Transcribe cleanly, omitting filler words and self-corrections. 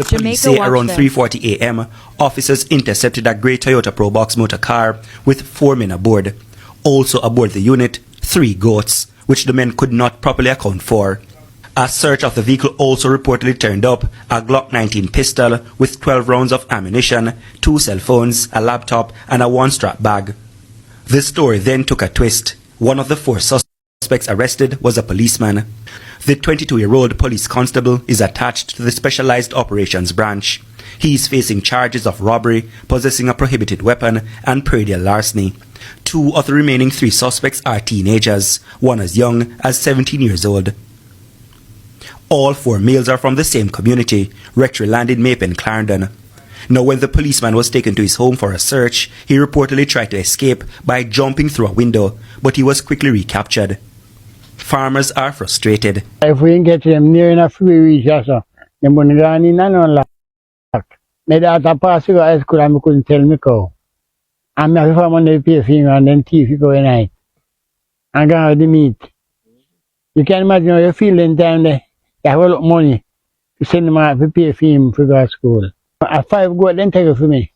The police say around 3:40 a.m., officers intercepted a grey Toyota Probox motor car with 4 men aboard. Also aboard the unit, 3 goats, which the men could not properly account for. A search of the vehicle also reportedly turned up a Glock 19 pistol with 12 rounds of ammunition, 2 cell phones, a laptop, and a 1-strap bag. This story then took a twist. One of the 4 suspects arrested was a policeman. The 22-year-old police constable is attached to the Specialized Operations Branch. He is facing charges of robbery, possessing a prohibited weapon, and Praedial Larceny. 2 of the remaining 3 suspects are teenagers, one as young as 17 years old. All 4 males are from the same community, Rectory Land in Mapen, Clarendon. Now, when the policeman was taken to his home for a search, he reportedly tried to escape by jumping through a window, but he was quickly recaptured. Farmers are frustrated. If we can get them near enough, we reach us. Them wouldn't go in and unlock. My daughter passed to high school and couldn't tell me go. I'm not from on the pay finger and then teeth you go in night. And go the meat. You can imagine how you feel in time there. You have a lot of money to send them out to pay for him to go to school. A 5 goat then take it for me.